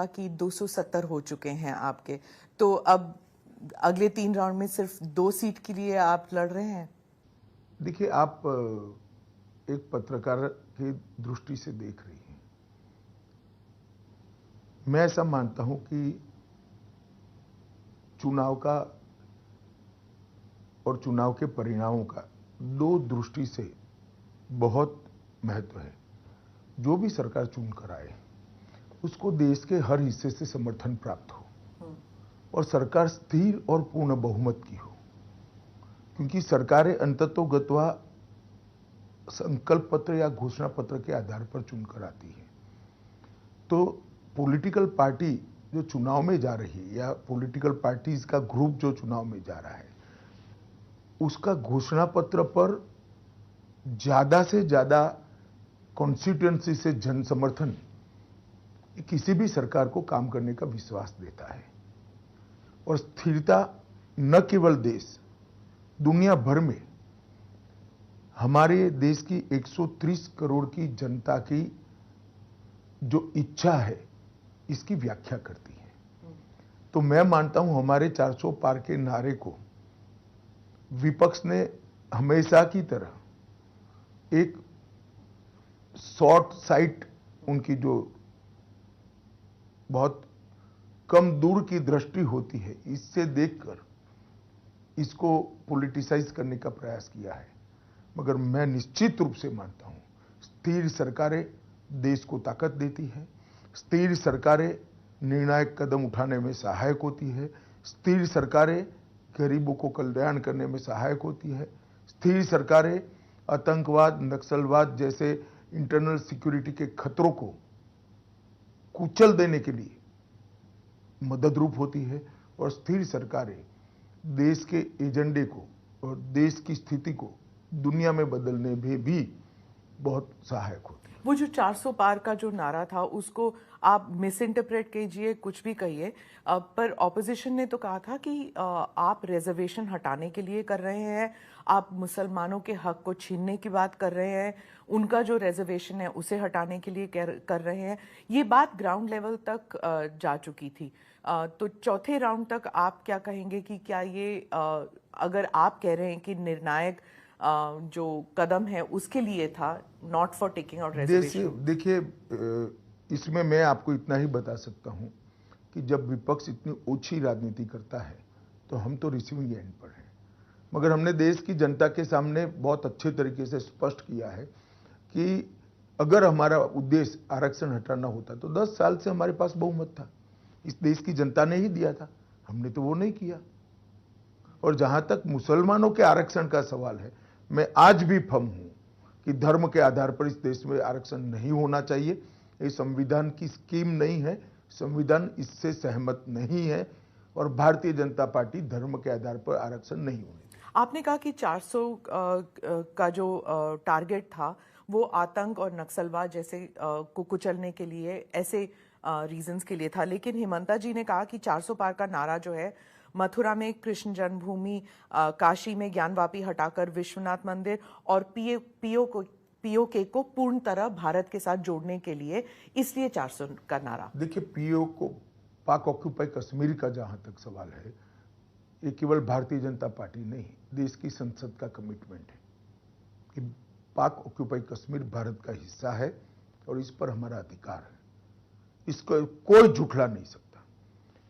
कि 270 हो चुके हैं आपके, तो अब अगले 3 राउंड में सिर्फ 2 सीट के लिए आप लड़ रहे हैं। देखिए, आप एक पत्रकार की दृष्टि से देख रही हैं। मैं ऐसा मानता हूं कि चुनाव का और चुनाव के परिणामों का दो दृष्टि से बहुत महत्व है। जो भी सरकार चुन कर आए उसको देश के हर हिस्से से समर्थन प्राप्त हो और सरकार स्थिर और पूर्ण बहुमत की हो, क्योंकि सरकारें अंततोगत्वा संकल्प पत्र या घोषणा पत्र के आधार पर चुनकर आती है। तो पॉलिटिकल पार्टी जो चुनाव में जा रही है या पॉलिटिकल पार्टीज का ग्रुप जो चुनाव में जा रहा है, उसका घोषणा पत्र पर ज्यादा से ज्यादा कॉन्स्टिट्यूएंसी से जन समर्थन किसी भी सरकार को काम करने का विश्वास देता है। और स्थिरता न केवल देश, दुनिया भर में हमारे देश की 130 करोड़ की जनता की जो इच्छा है इसकी व्याख्या करती है। तो मैं मानता हूं हमारे 400 पार के नारे को विपक्ष ने हमेशा की तरह एक शॉर्ट साइट, उनकी जो बहुत कम दूर की दृष्टि होती है, इससे देखकर इसको पॉलिटिसाइज करने का प्रयास किया है। मगर मैं निश्चित रूप से मानता हूं स्थिर सरकारें देश को ताकत देती है, स्थिर सरकारें निर्णायक कदम उठाने में सहायक होती है, स्थिर सरकारें गरीबों को कल्याण करने में सहायक होती है, स्थिर सरकारें आतंकवाद, नक्सलवाद जैसे इंटरनल सिक्योरिटी के खतरों को कुचल देने के लिए मदद रूप होती है, और स्थिर सरकारें देश के एजेंडे को और देश की स्थिति को दुनिया में बदलने में भी बहुत सहायक होती है। वो जो 400 पार का जो नारा था उसको आप मिस इंटरप्रेट कीजिए, कुछ भी कहिए, पर ऑपोजिशन ने तो कहा था कि आप रिजर्वेशन हटाने के लिए कर रहे हैं, आप मुसलमानों के हक को छीनने की बात कर रहे हैं, उनका जो रिजर्वेशन है उसे हटाने के लिए कर रहे हैं। ये बात ग्राउंड लेवल तक जा चुकी थी। तो चौथे राउंड तक आप क्या कहेंगे कि क्या ये अगर आप कह रहे हैं कि निर्णायक जो कदम है उसके लिए था, not for taking out reservation? देखिए, इसमें मैं आपको इतना ही बता सकता हूं कि जब विपक्ष इतनी ओछी राजनीति करता है तो हम तो रिसीविंग एंड पर हैं। मगर हमने देश की जनता के सामने बहुत अच्छे तरीके से स्पष्ट किया है कि अगर हमारा उद्देश्य आरक्षण हटाना होता तो 10 साल से हमारे पास बहुमत था, इस देश की जनता ने ही दिया था, हमने तो वो नहीं किया। और जहां तक मुसलमानों के आरक्षण का सवाल है, मैं आज भी फर्म हूं कि धर्म के आधार पर इस देश में आरक्षण नहीं होना चाहिए। ये संविधान की स्कीम नहीं है, संविधान इससे सहमत नहीं है, और भारतीय जनता पार्टी धर्म के आधार पर आरक्षण नहीं होने। आपने कहा कि 400 का जो टारगेट था वो आतंक और नक्सलवाद जैसे को कुचलने के लिए, ऐसे रीजंस के लिए था, लेकिन हेमंता जी ने कहा कि 400 पार का नारा जो है मथुरा में कृष्ण जन्मभूमि, काशी में ज्ञानवापी हटाकर विश्वनाथ मंदिर और पीओके को पूर्ण तरह भारत के साथ जोड़ने के लिए, इसलिए 400 का नारा। देखिए, पीओ को, पाक ऑक्यूपाई कश्मीर का जहां तक सवाल है, ये केवल भारतीय जनता पार्टी नहीं, देश की संसद का कमिटमेंट है कि पाक ऑक्यूपाई कश्मीर भारत का हिस्सा है और इस पर हमारा अधिकार है, इसको कोई झुठला नहीं सकता।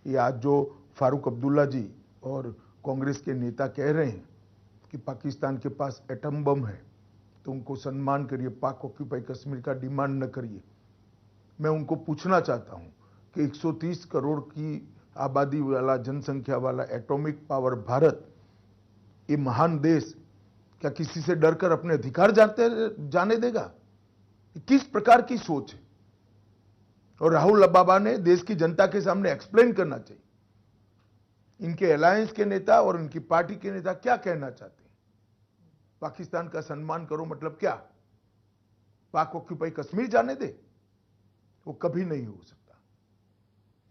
ये आज जो फारूक अब्दुल्ला जी और कांग्रेस के नेता कह रहे हैं कि पाकिस्तान के पास एटम बम है तो उनको सम्मान करिए, पाक ऑक्यूपाई कश्मीर का डिमांड न करिए। मैं उनको पूछना चाहता हूं कि 130 करोड़ की आबादी वाला, जनसंख्या वाला एटॉमिक पावर भारत, ये महान देश क्या किसी से डरकर अपने अधिकार जाने देगा? किस प्रकार की सोच है? और राहुल बाबा ने देश की जनता के सामने एक्सप्लेन करना चाहिए इनके अलायंस के नेता और इनकी पार्टी के नेता क्या कहना चाहते हैं। पाकिस्तान का सम्मान करो मतलब क्या? पाक ऑक्यूपाई कश्मीर जाने दे? वो कभी नहीं हो सकता।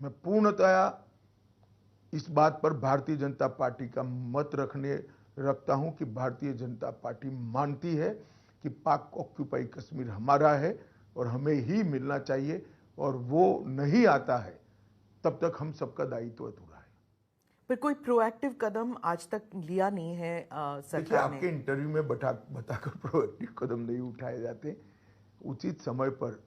मैं पूर्णतया इस बात पर भारतीय जनता पार्टी का मत रखता हूं कि भारतीय जनता पार्टी मानती है कि पाक ऑक्यूपाई कश्मीर हमारा है और हमें ही मिलना चाहिए, और वो नहीं आता है तब तक हम सबका दायित्व अधूरा है। पर कोई प्रोएक्टिव कदम आज तक लिया नहीं है देखिए, सरकार आपके ने। इंटरव्यू में बताकर प्रोएक्टिव कदम नहीं उठाए जाते, उचित समय पर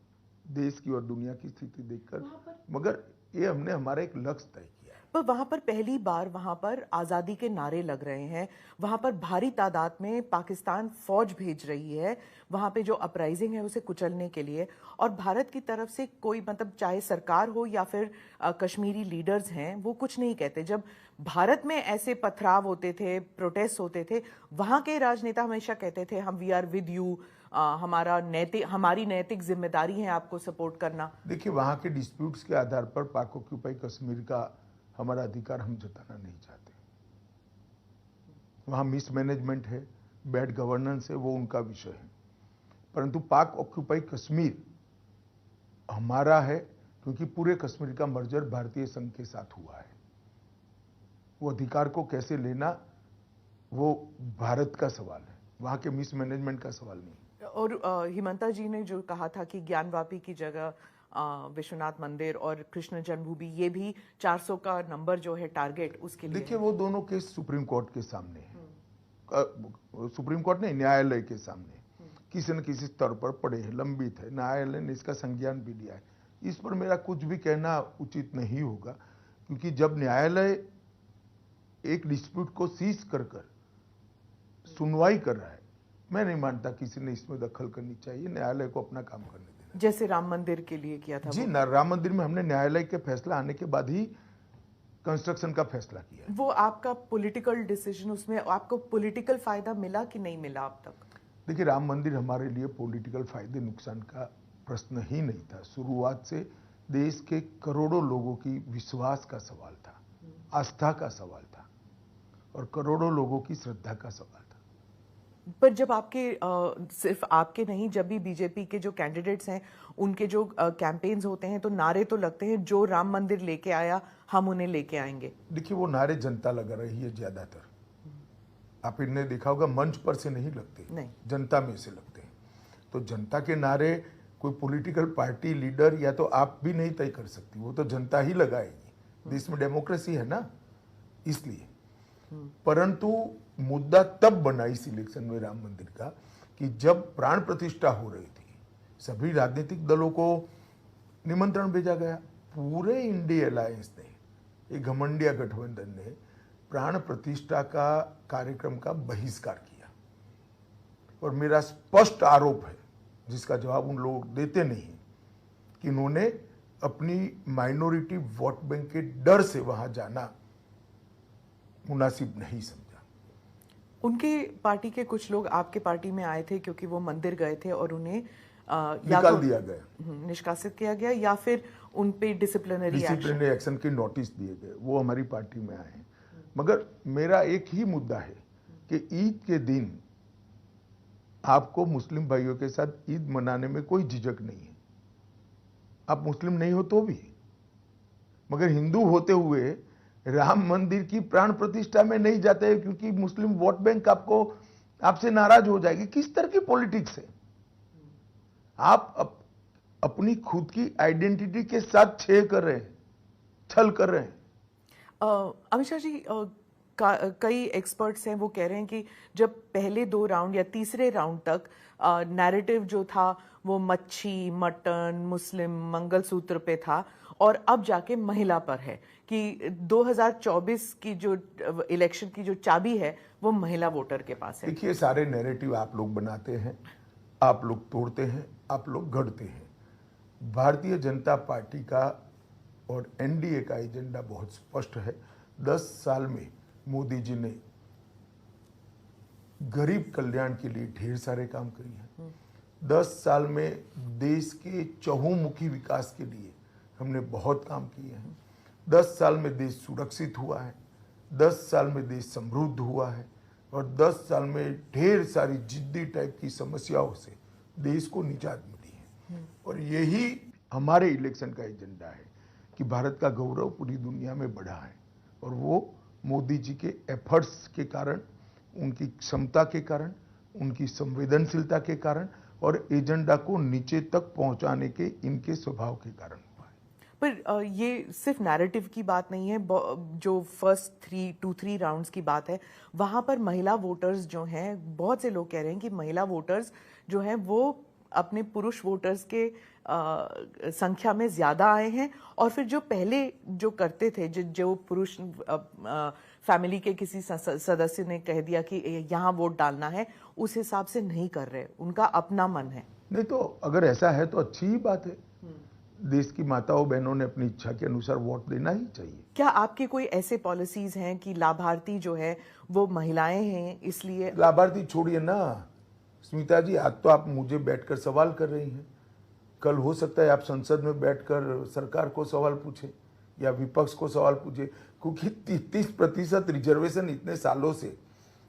देश की और दुनिया की स्थिति देखकर, मगर ये हमने हमारा एक लक्ष्य तय किया है। पर वहां पर पहली बार वहां पर आजादी के नारे लग रहे हैं, वहां पर भारी तादाद में पाकिस्तान फौज भेज रही है वहां पे जो अपराइजिंग है उसे कुचलने के लिए, और भारत की तरफ से कोई मतलब चाहे सरकार हो या फिर कश्मीरी लीडर्स हैं वो कुछ नहीं कहते। जब भारत में ऐसे पथराव होते थे, प्रोटेस्ट होते थे, वहां के राजनेता हमेशा कहते थे हम वी आर विद यू, हमारी नैतिक जिम्मेदारी है आपको सपोर्ट करना। देखिए, वहां के डिस्प्यूट्स के आधार पर पाक ऑक्यूपाई कश्मीर का हमारा अधिकार हम जताना नहीं चाहते। वहां मिसमैनेजमेंट है, बैड गवर्नेंस है, वो उनका विषय है, परंतु पाक ऑक्यूपाई कश्मीर हमारा है, क्योंकि पूरे कश्मीर का मर्जर भारतीय संघ के साथ हुआ है। वो अधिकार को कैसे लेना वो भारत का सवाल है, वहां के मिसमैनेजमेंट का सवाल नहीं। और हिमंता जी ने जो कहा था कि ज्ञानवापी की जगह विश्वनाथ मंदिर और कृष्ण जन्मभूमि, ये भी 400 का नंबर जो है टारगेट उसके लिए। देखिए, वो दोनों केस सुप्रीम कोर्ट के सामने है। सुप्रीम कोर्ट नहीं, न्यायालय के सामने किसी न किसी स्तर पर पड़े हैं, लंबित है, न्यायालय ने इसका संज्ञान भी लिया है। इस पर मेरा कुछ भी कहना उचित नहीं होगा, क्योंकि जब न्यायालय एक डिस्प्यूट को सीज कर सुनवाई कर रहा है, मैं नहीं मानता किसी ने इसमें दखल करनी चाहिए। न्यायालय को अपना काम करने देना, जैसे राम मंदिर के लिए किया था। जी, राम मंदिर में हमने न्यायालय के फैसला आने के बाद ही कंस्ट्रक्शन का फैसला किया। वो आपका पॉलिटिकल डिसीजन, उसमें आपको पॉलिटिकल फायदा मिला कि नहीं मिला अब तक? देखिए, राम मंदिर हमारे लिए पॉलिटिकल फायदे नुकसान का प्रश्न ही नहीं था। शुरुआत से देश के करोड़ों लोगों की विश्वास का सवाल था, आस्था का सवाल था, और करोड़ों लोगों की श्रद्धा का सवाल था। पर जब आपके सिर्फ आपके नहीं, जब भी बीजेपी के जो कैंडिडेट्स हैं उनके जो कैंपेन्स होते हैं तो नारे तो लगते हैं, जो राम मंदिर लेके आया हम उन्हें लेके आएंगे। देखिए, वो नारे जनता लगा रही है ज्यादातर। आप इन्हें देखा होगा, मंच पर से नहीं लगते, नहीं, जनता में से लगते हैं। तो जनता के नारे कोई पॉलिटिकल पार्टी लीडर या तो आप भी नहीं तय कर सकती, वो तो जनता ही लगाएगी। देश में डेमोक्रेसी है ना, इसलिए। परंतु मुद्दा तब बना इस इलेक्शन में राम मंदिर का कि जब प्राण प्रतिष्ठा हो रही थी, सभी राजनीतिक दलों को निमंत्रण भेजा गया। पूरे इंडिया अलायंस ने, एक घमंडिया गठबंधन ने प्राण प्रतिष्ठा का कार्यक्रम का बहिष्कार किया। और मेरा स्पष्ट आरोप है, जिसका जवाब उन लोग देते नहीं, कि इन्होंने अपनी माइनॉरिटी वोट बैंक के डर से वहां जाना मुनासिब नहीं समझा। उनके पार्टी के कुछ लोग आपके पार्टी में आए थे क्योंकि वो मंदिर गए थे और उन्हें निकाल दिया गया, निष्कासित किया गया, या फिर उन पे डिसिप्लिनरी एक्शन के नोटिस दिए गए। वो हमारी पार्टी में आए हैं। मगर मेरा एक ही मुद्दा है कि ईद के दिन आपको मुस्लिम भाइयों के साथ ईद मनाने में कोई झिझक नहीं है। आप मुस्लिम नहीं हो तो भी, मगर हिंदू होते हुए राम मंदिर की प्राण प्रतिष्ठा में नहीं जाते, क्योंकि मुस्लिम वोट बैंक आपसे नाराज हो जाएगी। किस तरह की पॉलिटिक्स है? आप अपनी खुद की आइडेंटिटी के साथ छल कर रहे हैं। अमित शाह जी, कई एक्सपर्ट्स हैं वो कह रहे हैं कि जब पहले 2 राउंड या तीसरे राउंड तक नैरेटिव जो था वो मच्छी, मटन, मुस्लिम, मंगलसूत्र पे था, और अब जाके महिला पर है, कि 2024 की जो इलेक्शन की जो चाबी है वो महिला वोटर के पास है। देखिए, सारे नैरेटिव आप लोग बनाते हैं, आप लोग तोड़ते हैं, आप लोग गढ़ते हैं। भारतीय जनता पार्टी का और एनडीए का एजेंडा बहुत स्पष्ट है। 10 साल में मोदी जी ने गरीब कल्याण के लिए ढेर सारे काम किए हैं। 10 साल में देश के चहुमुखी विकास के लिए हमने बहुत काम किए हैं। 10 साल में देश सुरक्षित हुआ है, 10 साल में देश समृद्ध हुआ है, और 10 साल में ढेर सारी जिद्दी टाइप की समस्याओं से देश को निजात मिली है। और यही हमारे इलेक्शन का एजेंडा है कि भारत का गौरव पूरी दुनिया में बढ़ा है, और वो मोदी जी के एफर्ट्स के कारण, उनकी क्षमता के कारण, उनकी संवेदनशीलता के कारण, और एजेंडा को नीचे तक पहुंचाने के इनके स्वभाव के कारण हुआ है। पर ये सिर्फ नैरेटिव की बात नहीं है। जो फर्स्ट 3 राउंड्स की बात है, वहां पर महिला वोटर्स जो हैं, बहुत से लोग कह रहे हैं कि महिला वोटर्स जो हैं वो अपने पुरुष वोटर्स के संख्या में ज्यादा आए हैं, और फिर जो पहले जो करते थे, जो पुरुष फैमिली के किसी सदस्य ने कह दिया कि यहाँ वोट डालना है, उस हिसाब से नहीं कर रहे, उनका अपना मन है। नहीं तो अगर ऐसा है तो अच्छी ही बात है। देश की माताओं बहनों ने अपनी इच्छा के अनुसार वोट देना ही चाहिए। क्या आपके कोई ऐसे पॉलिसीज हैं कि लाभार्थी जो है वो महिलाएं हैं, इसलिए? लाभार्थी छोड़िए ना स्मिता जी, आज तो आप मुझे बैठकर सवाल कर रही हैं, कल हो सकता है आप संसद में बैठकर सरकार को सवाल पूछे या विपक्ष को सवाल पूछे, क्योंकि 33% रिजर्वेशन इतने सालों से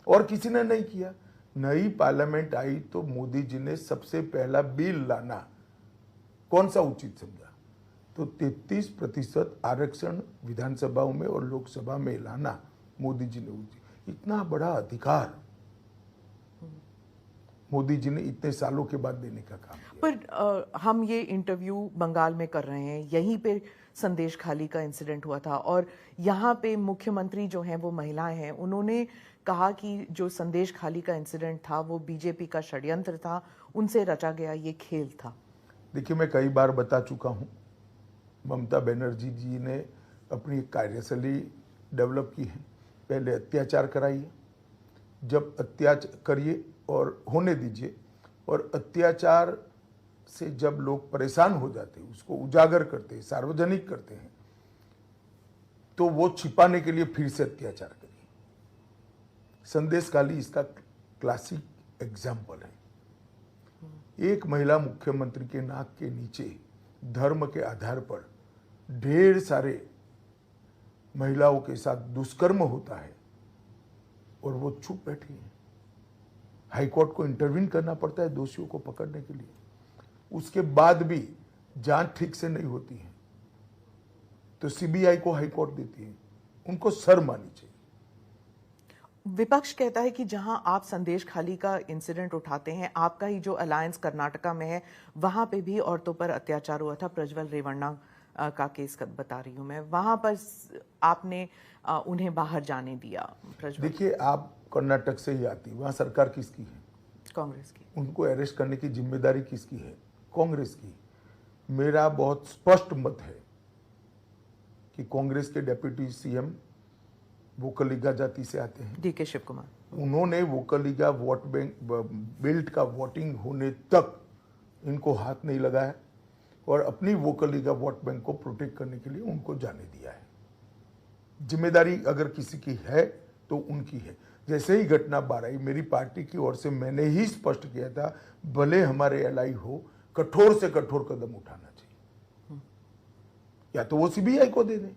और किसी ने नहीं किया। नई पार्लियामेंट आई तो मोदी जी ने सबसे पहला बिल लाना कौन सा उचित समझा, तो 33% आरक्षण विधानसभाओं में और लोकसभा में लाना मोदी जी ने उचित। इतना बड़ा अधिकार मोदी जी ने इतने सालों के बाद देने का काम किया। पर हम ये इंटरव्यू बंगाल में कर रहे हैं, यहीं पे संदेश खाली का इंसिडेंट हुआ था, और यहाँ पे मुख्यमंत्री जो हैं वो महिलाएं हैं, उन्होंने कहा कि जो संदेश खाली का इंसिडेंट था वो बीजेपी का षड्यंत्र था, उनसे रचा गया ये खेल था। देखिए, मैं कई बार बता चुका हूँ, ममता बनर्जी जी ने अपनी एक कार्यशैली डेवलप की है। पहले अत्याचार कराइए, जब अत्याचार करिए और होने दीजिए, और अत्याचार से जब लोग परेशान हो जाते हैं उसको उजागर करते हैं, सार्वजनिक करते हैं, तो वो छिपाने के लिए फिर से अत्याचार करिए। संदेश खाली इसका क्लासिक एग्जाम्पल है। एक महिला मुख्यमंत्री के नाक के नीचे धर्म के आधार पर ढेर सारे महिलाओं के साथ दुष्कर्म होता है और वो चुप बैठी है। हाईकोर्ट को इंटरवीन करना पड़ता है दोषियों को पकड़ने के लिए, उसके बाद भी जांच ठीक से नहीं होती है तो सीबीआई को हाईकोर्ट देती है। उनको शर्म आनी चाहिए। विपक्ष कहता है कि जहां आप संदेश खाली का इंसिडेंट उठाते हैं, आपका ही जो अलायंस कर्नाटका में है, वहां पे भी औरतों पर अत्याचार हुआ था। प्रज्वल रेवन्ना का केस बता रही हूं मैं, वहां पर आपने उन्हें बाहर जाने दिया। देखिए, आप कर्नाटक से ही आती, वहां सरकार किसकी है? कांग्रेस की। उनको अरेस्ट करने की जिम्मेदारी किसकी है? कांग्रेस की। मेरा बहुत स्पष्ट मत है कि कांग्रेस के डेप्यूटी सीएम वोकलिगा जाति से आते हैं, डीके शिव कुमार। उन्होंने वोकलिगा वोट बैंक बेल्ट का वोटिंग होने तक इनको हाथ नहीं लगाया और अपनी वोकलिगा वोट बैंक को प्रोटेक्ट करने के लिए उनको जाने दिया है। जिम्मेदारी अगर किसी की है तो उनकी है। जैसे ही घटना बाहर आई, मेरी पार्टी की ओर से मैंने ही स्पष्ट किया था, भले हमारे एलआई हो, कठोर से कठोर कदम उठाना चाहिए, या तो वो सीबीआई को दे दें।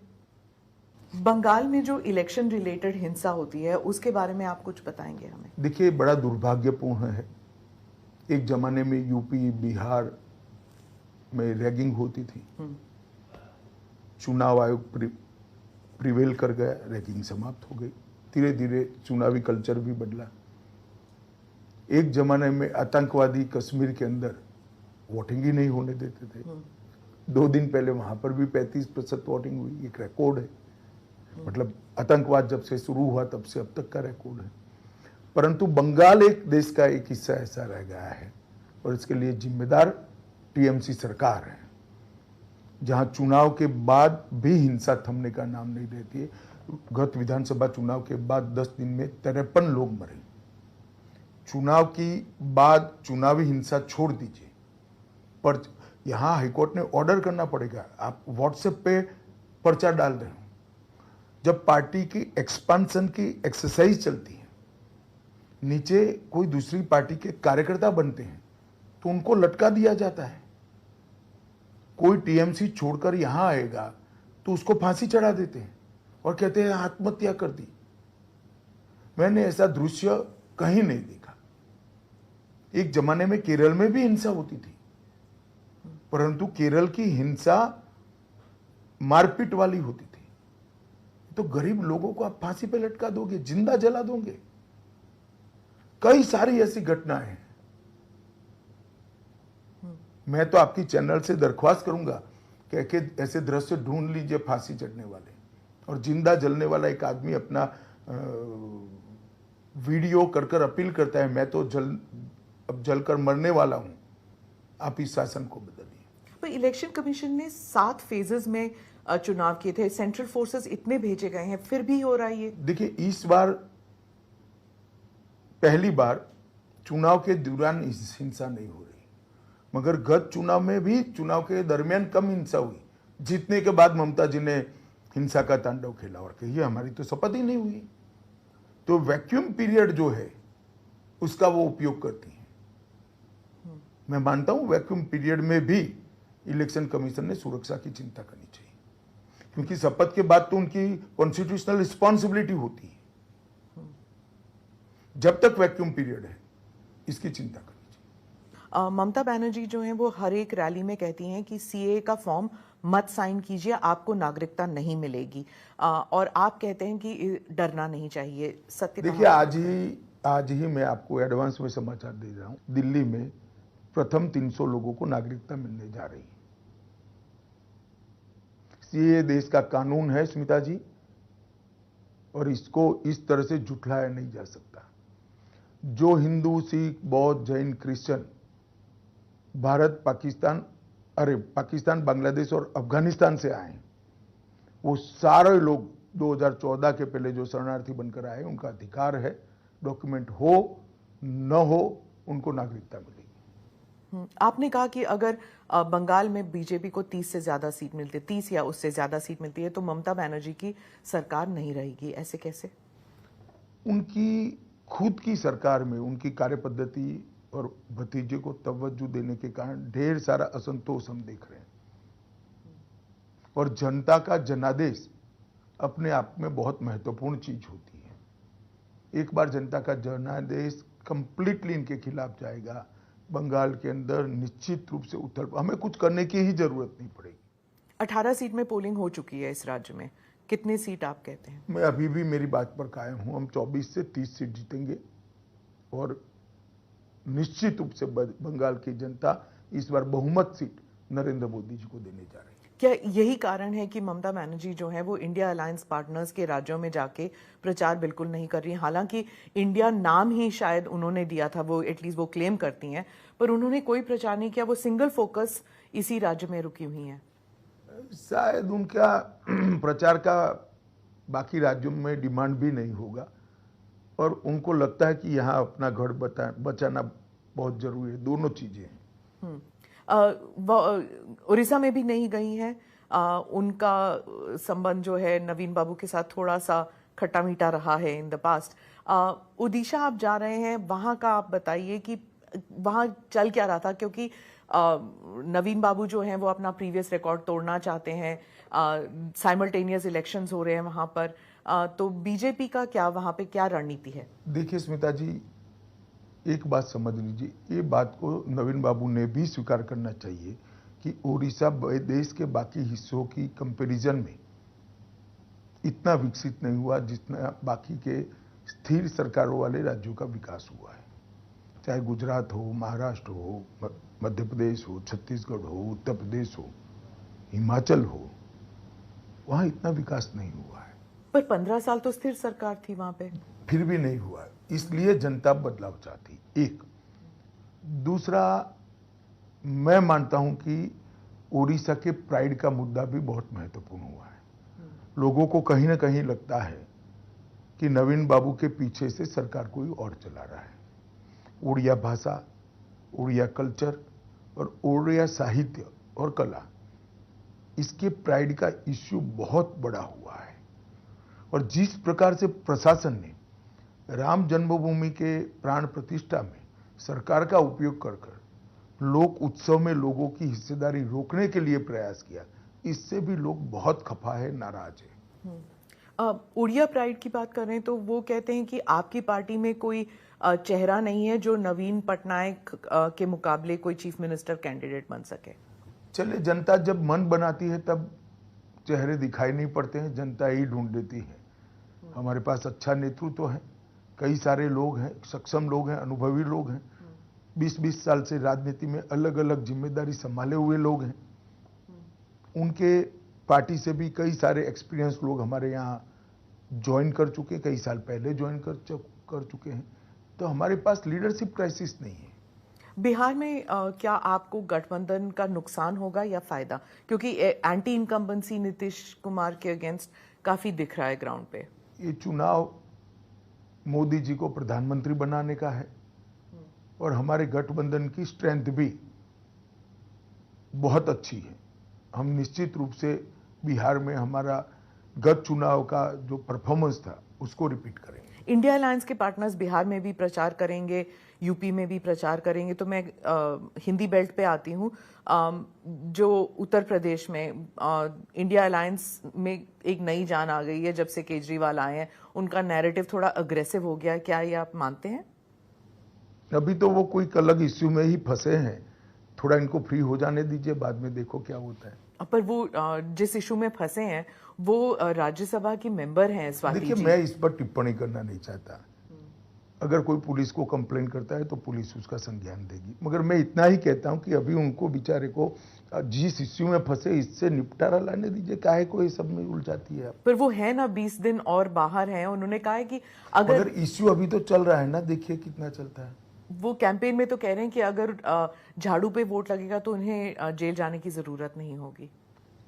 बंगाल में जो इलेक्शन रिलेटेड हिंसा होती है उसके बारे में आप कुछ बताएंगे हमें? देखिए, बड़ा दुर्भाग्यपूर्ण है। एक जमाने में यूपी बिहार में रैगिंग होती थी, चुनाव आयोग प्रिवेल कर गया, रैगिंग समाप्त हो गई। धीरे धीरे चुनावी कल्चर भी बदला। एक जमाने में आतंकवादी कश्मीर के अंदर वोटिंग ही नहीं होने देते थे। 2 दिन पहले वहां पर भी 35% वोटिंग हुई, एक रिकॉर्ड है। मतलब आतंकवाद जब से शुरू हुआ तब से अब तक का रिकॉर्ड है। परंतु बंगाल एक देश का एक हिस्सा ऐसा रह गया है और इसके लिए जिम्मेदार टीएमसी सरकार है, जहां चुनाव के बाद भी हिंसा थमने का नाम नहीं लेती है। गत विधानसभा चुनाव के बाद 10 दिन में 53 लोग मरे। चुनाव की बाद चुनावी हिंसा छोड़ दीजिए, पर यहां हाईकोर्ट ने ऑर्डर करना पड़ेगा। आप व्हाट्सएप पे पर्चा डाल रहे हो, जब पार्टी की एक्सपेंशन की एक्सरसाइज चलती है, नीचे कोई दूसरी पार्टी के कार्यकर्ता बनते हैं तो उनको लटका दिया जाता है। कोई टीएमसी छोड़कर यहां आएगा तो उसको फांसी चढ़ा देते हैं और कहते हैं आत्महत्या कर दी। मैंने ऐसा दृश्य कहीं नहीं देखा। एक जमाने में केरल में भी हिंसा होती थी, परंतु केरल की हिंसा मारपीट वाली होती थी। तो गरीब लोगों को आप फांसी पे लटका दोगे, जिंदा जला दोगे। कई सारी ऐसी घटनाएं हैं। मैं तो आपकी चैनल से दरख्वास्त करूंगा कह के ऐसे दृश्य ढूंढ लीजिए फांसी चढ़ने वाले और जिंदा जलने वाला एक आदमी अपना वीडियो कर कर अपील करता है, मैं तो अब जलकर मरने वाला हूं, आप इस शासन को बदलिए। पर इलेक्शन कमीशन ने 7 फेजेस में चुनाव किए थे, सेंट्रल फोर्सेस इतने भेजे गए हैं, फिर भी हो रहा है ये। देखिए, इस बार पहली बार चुनाव के दौरान हिंसा नहीं हो रही, मगर गत चुनाव में भी चुनाव के दरमियान कम हिंसा हुई। जीतने के बाद ममता जी ने हिंसा का तांडव खेला और कहिए हमारी तो शपथ ही नहीं हुई। तो वैक्यूम पीरियड जो है उसका वो उपयोग करती है। मैं मानता हूं वैक्यूम पीरियड में भी इलेक्शन कमीशन ने सुरक्षा की चिंता करनी चाहिए, क्योंकि शपथ के बाद तो उनकी कॉन्स्टिट्यूशनल रिस्पॉन्सिबिलिटी होती है। जब तक वैक्यूम पीरियड है इसकी चिंता करनी चाहिए। ममता बनर्जी जो है वो हर एक रैली में कहती हैं कि सीए का फॉर्म मत साइन कीजिए, आपको नागरिकता नहीं मिलेगी, और आप कहते हैं कि डरना नहीं चाहिए। सत्य देखिए, आज ही मैं आपको एडवांस में समाचार दे रहा हूं, दिल्ली में प्रथम 300 लोगों को नागरिकता मिलने जा रही है। सीए देश का कानून है स्मिता जी, और इसको इस तरह से झुठलाया नहीं जा सकता। जो हिंदू, सिख, बौद्ध, जैन, क्रिश्चियन भारत, पाकिस्तान, बांग्लादेश और अफगानिस्तान से आए, वो सारे लोग 2014 के पहले जो शरणार्थी बनकर आए, उनका अधिकार है, डॉक्यूमेंट हो न हो उनको नागरिकता मिलेगी। आपने कहा कि अगर बंगाल में बीजेपी को 30 से ज्यादा सीट मिलती है, 30 या उससे ज्यादा सीट मिलती है, तो ममता बनर्जी की सरकार नहीं रहेगी। ऐसे कैसे? उनकी खुद की सरकार में उनकी कार्यपद्धति और भतीजे को तवज्जो देने के कारण ढेर सारा असंतोष हम देख रहे हैं, और जनता का जनादेश अपने आप में बहुत महत्वपूर्ण चीज होती है। एक बार जनता का जनादेश कंप्लीटली इनके खिलाफ जाएगा, बंगाल के अंदर निश्चित रूप से हमें कुछ करने की ही जरूरत नहीं पड़ेगी। 18 सीट में पोलिंग हो चुकी है इस राज्य में, कितनी सीट आप कहते हैं? मैं अभी भी मेरी बात पर कायम हूं, हम 24 से 30 सीट जीतेंगे, और निश्चित रूप से बंगाल की जनता इस बार बहुमत सीट नरेंद्र मोदी जी को देने जा रही है। क्या यही कारण है कि ममता बनर्जी जो है वो इंडिया अलायंस पार्टनर्स के राज्यों में जाके प्रचार बिल्कुल नहीं कर रही? हालांकि इंडिया नाम ही शायद उन्होंने दिया था, वो एटलीस्ट वो क्लेम करती हैं, पर उन्होंने कोई प्रचार नहीं किया, वो सिंगल फोकस इसी राज्य में रुकी हुई हैं। शायद उनका प्रचार का बाकी राज्यों में डिमांड भी नहीं होगा, और उनको लगता है कि यहाँ अपना घर बचाना बहुत जरूरी है। दोनों चीजें हैं। उड़ीसा में भी नहीं गई हैं। उनका संबंध जो है नवीन बाबू के साथ थोड़ा सा खट्टा मीठा रहा है इन द पास्ट। ओडिशा आप जा रहे हैं, वहां का आप बताइए कि वहां चल क्या रहा था, क्योंकि नवीन बाबू जो हैं वो अपना प्रीवियस रिकॉर्ड तोड़ना चाहते हैं, साइमल्टेनियस इलेक्शंस हो रहे हैं वहां पर, तो बीजेपी का क्या वहां पे क्या रणनीति है? देखिए स्मिता जी, एक बात समझ लीजिए, ये बात को नवीन बाबू ने भी स्वीकार करना चाहिए कि ओडिशा देश के बाकी हिस्सों की कंपैरिजन में इतना विकसित नहीं हुआ जितना बाकी के स्थिर सरकारों वाले राज्यों का विकास हुआ है। चाहे गुजरात हो, महाराष्ट्र हो, मध्य प्रदेश हो, छत्तीसगढ़ हो, उत्तर प्रदेश हो, हिमाचल हो, वहां इतना विकास नहीं हुआ है। पर 15 साल तो स्थिर सरकार थी वहां पे, फिर भी नहीं हुआ, इसलिए जनता बदलाव चाहती। एक दूसरा, मैं मानता हूं कि ओडिशा के प्राइड का मुद्दा भी बहुत महत्वपूर्ण हुआ है। लोगों को कहीं ना कहीं लगता है कि नवीन बाबू के पीछे से सरकार कोई और चला रहा है। उड़िया भाषा, उड़िया कल्चर और उड़िया साहित्य और कला, इसके प्राइड का इश्यू बहुत बड़ा हुआ है। और जिस प्रकार से प्रशासन ने राम जन्मभूमि के प्राण प्रतिष्ठा में सरकार का उपयोग कर लोक उत्सव में लोगों की हिस्सेदारी रोकने के लिए प्रयास किया, इससे भी लोग बहुत खफा है, नाराज है। उड़िया प्राइड की बात कर रहे हैं तो वो कहते हैं कि आपकी पार्टी में कोई चेहरा नहीं है जो नवीन पटनायक के मुकाबले कोई चीफ मिनिस्टर कैंडिडेट बन सके। चले, जनता जब मन बनाती है तब चेहरे दिखाई नहीं पड़ते हैं, जनता ही ढूंढ देती है। हमारे पास अच्छा नेतृत्व है, कई सारे लोग हैं, सक्षम लोग हैं, अनुभवी लोग हैं, 20-20 साल से राजनीति में अलग अलग जिम्मेदारी संभाले हुए लोग हैं। उनके पार्टी से भी कई सारे एक्सपीरियंस लोग हमारे यहाँ ज्वाइन कर चुके, कई साल पहले ज्वाइन कर चुके हैं। तो हमारे पास लीडरशिप क्राइसिस नहीं है। बिहार में क्या आपको गठबंधन का नुकसान होगा या फायदा, क्योंकि एंटी इनकम्बेंसी नीतीश कुमार के अगेंस्ट काफी दिख रहा है ग्राउंड पे? ये चुनाव मोदी जी को प्रधानमंत्री बनाने का है और हमारे गठबंधन की स्ट्रेंथ भी बहुत अच्छी है। हम निश्चित रूप से बिहार में हमारा गत चुनाव का जो परफॉर्मेंस था उसको रिपीट करेंगे। इंडिया अलायंस के पार्टनर्स बिहार में भी प्रचार करेंगे, यूपी में भी प्रचार करेंगे। तो मैं हिंदी बेल्ट पे आती हूँ। जो उत्तर प्रदेश में इंडिया अलायंस में एक नई जान आ गई है जब से केजरीवाल आए हैं, उनका नैरेटिव थोड़ा अग्रेसिव हो गया है, क्या ये आप मानते हैं? अभी तो वो कोई अलग इश्यू में ही फंसे हैं, थोड़ा इनको फ्री हो जाने दीजिए, बाद में देखो क्या होता है। पर वो जिस इशू में फंसे हैं वो राज्यसभा की मेंबर हैं स्वाति जी। देखिए, मैं इस पर टिप्पणी करना नहीं चाहता। अगर कोई पुलिस को कंप्लेन करता है तो पुलिस उसका संज्ञान देगी, मगर मैं इतना ही कहता हूं कि अभी उनको बेचारे को जिस इश्यू में फंसे इससे निपटारा लाने दीजिए, काहे को ये सब में उलझाती है आप? पर वो है ना 20 दिन और बाहर हैं, उन्होंने कहा है कि अगर इश्यू अभी तो चल रहा है ना, देखिए कितना चलता है। वो कैंपेन में तो कह रहे हैं कि अगर झाड़ू पे वोट लगेगा तो उन्हें जेल जाने की जरूरत नहीं होगी।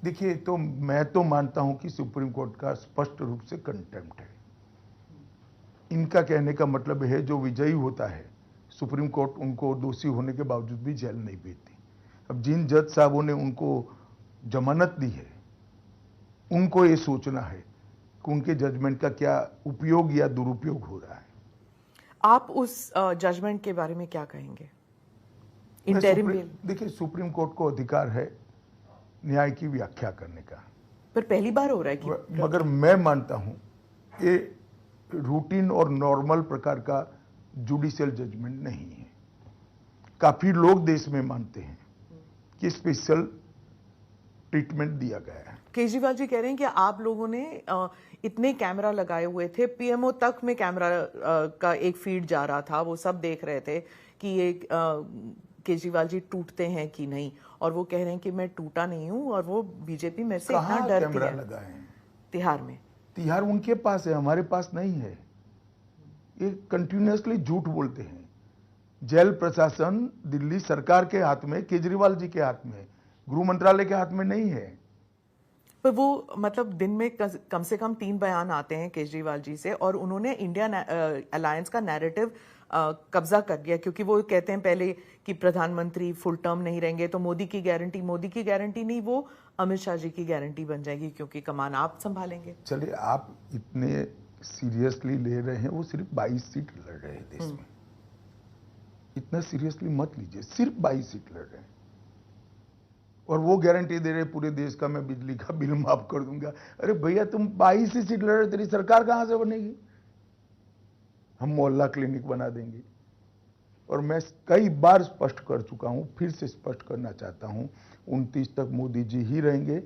देखिए, तो मैं तो मानता हूं कि सुप्रीम कोर्ट का स्पष्ट रूप से कंटेम्प्ट है। इनका कहने का मतलब है जो विजयी होता है सुप्रीम कोर्ट उनको दोषी होने के बावजूद भी जेल नहीं भेजती। अब जिन जज साहबों ने उनको जमानत दी है उनको ये सोचना है कि उनके जजमेंट का क्या उपयोग या दुरुपयोग हो रहा है। आप उस जजमेंट के बारे में क्या कहेंगे? Interim bell. देखिए, सुप्रीम कोर्ट को अधिकार है न्याय की व्याख्या करने का, पर पहली बार हो रहा है कि मगर मैं मानता हूं ये रूटीन और नॉर्मल प्रकार का जुडिशियल जजमेंट नहीं है। काफी लोग देश में मानते हैं कि स्पेशल ट्रीटमेंट दिया गया है। केजरीवाल जी कह रहे हैं कि आप लोगों ने इतने कैमरा लगाए हुए थे, पीएमओ तक में कैमरा का एक फीड जा रहा था, वो सब देख रहे थे कि ये केजरीवाल जी टूटते हैं कि नहीं, और वो कह रहे हैं कि मैं टूटा नहीं हूं और वो बीजेपी मेरे से इतना डरती है। लगाए हैं तिहाड़ में। तिहाड़ उनके पास है, हमारे पास नहीं है। ये कंटिन्यूअसली झूठ बोलते हैं। जेल प्रशासन दिल्ली सरकार के हाथ में, केजरीवाल जी के हाथ में, गृह मंत्रालय के हाथ में नहीं है। पर वो मतलब दिन में कम से कम 3 बयान आते हैं केजरीवाल जी से, और उन्होंने इंडिया अलायंस का नैरेटिव कब्जा कर लिया, क्योंकि वो कहते हैं पहले कि प्रधानमंत्री फुल टर्म नहीं रहेंगे तो मोदी की गारंटी नहीं, वो अमित शाह जी की गारंटी बन जाएगी क्योंकि कमान आप संभालेंगे। चलिए, आप इतने सीरियसली ले रहे हैं, वो सिर्फ 22 सीट लड़ रहे हैं देश में। इतना सीरियसली मत लीजिए, सिर्फ 22 सीट लड़ रहे हैं और वो गारंटी दे रहे पूरे देश का मैं बिजली का बिल माफ कर दूंगा। अरे भैया, तुम 22 ही सीट लड़ रहे, तेरी सरकार कहां से बनेगी? हम मोहल्ला क्लिनिक बना देंगे। और मैं कई बार स्पष्ट कर चुका हूं, फिर से स्पष्ट करना चाहता हूं, 29 तक मोदी जी ही रहेंगे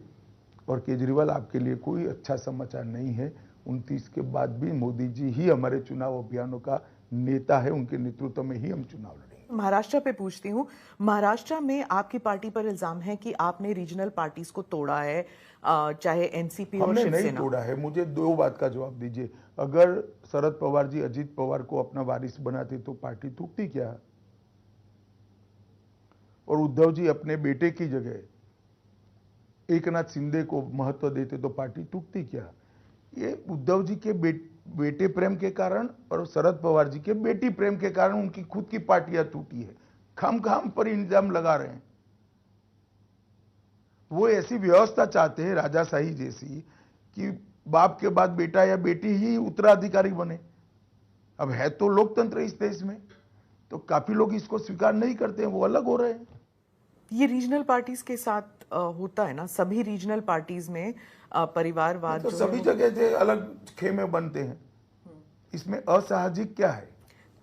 और केजरीवाल आपके लिए कोई अच्छा समाचार नहीं है। 29 के बाद भी मोदी जी ही हमारे चुनाव अभियानों का नेता है, उनके नेतृत्व में ही हम चुनाव लड़ेंगे। महाराष्ट्र पे पूछती हूँ, महाराष्ट्र में आपकी पार्टी पर इल्जाम है कि आपने रीजनल पार्टीज को तोड़ा है, चाहे एनसीपी और हमने शिवसेना। नहीं तोड़ा है। मुझे 2 बात का जवाब दीजिए। अगर शरद पवार जी अजीत पवार को अपना वारिस बनाते तो पार्टी टूटती क्या? और उद्धव जी अपने बेटे की जगह एकनाथ शिंदे को महत्व देते तो पार्टी टूटती क्या? ये उद्धव जी के बेटे प्रेम के कारण और शरद पवार जी के बेटी प्रेम के कारण उनकी खुद की पार्टियां टूटी है। खाम पर इल्जाम लगा रहे हैं। वो ऐसी व्यवस्था चाहते हैं राजाशाही जैसी कि बाप के बाद बेटा या बेटी ही उत्तराधिकारी बने। अब है तो लोकतंत्र इस देश में, तो काफी लोग इसको स्वीकार नहीं करते हैं, वो अलग हो रहे हैं। ये रीजनल पार्टीज के साथ होता है ना, सभी रीजनल पार्टीज में परिवारवाद तो सभी जगह से अलग खेमे बनते हैं, इसमें असामाजिक क्या है?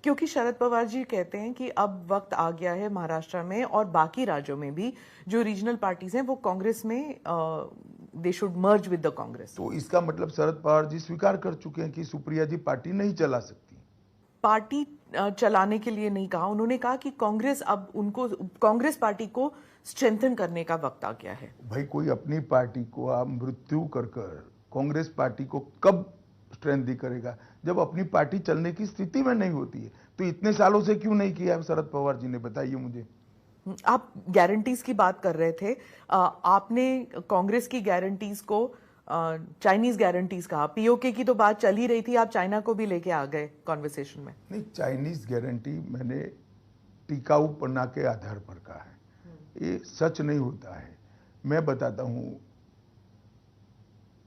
क्योंकि शरद पवार जी कहते हैं कि अब वक्त आ गया है महाराष्ट्र में और बाकी राज्यों में भी जो रीजनल पार्टीज हैं वो कांग्रेस में they should merge with the Congress. तो इसका मतलब शरद पवार जी स्वीकार कर चुके हैं कि सुप्रिया जी पार्टी नहीं चला सकती। पार्टी चलाने के लिए नहीं कहा, उन्होंने कहा कि कांग्रेस पार्टी को स्ट्रेंथन करने का वक्त आ गया है। भाई कोई अपनी पार्टी को आप मृत्यु कर कांग्रेस पार्टी को कब स्ट्रेंथ करेगा, जब अपनी पार्टी चलने की स्थिति में नहीं होती है। तो इतने सालों से क्यों नहीं किया शरद पवार जी ने, बताइए मुझे। आप गारंटीज की बात कर रहे थे, आपने कांग्रेस की गारंटीज को चाइनीज गारंटीज कहा। पीओके की तो बात चल ही रही थी, आप चाइना को भी लेके आ गए कॉन्वर्सेशन में। नहीं, चाइनीज गारंटी मैंने टिकाऊपना के आधार पर कहा है, ये सच नहीं होता है। मैं बताता हूं,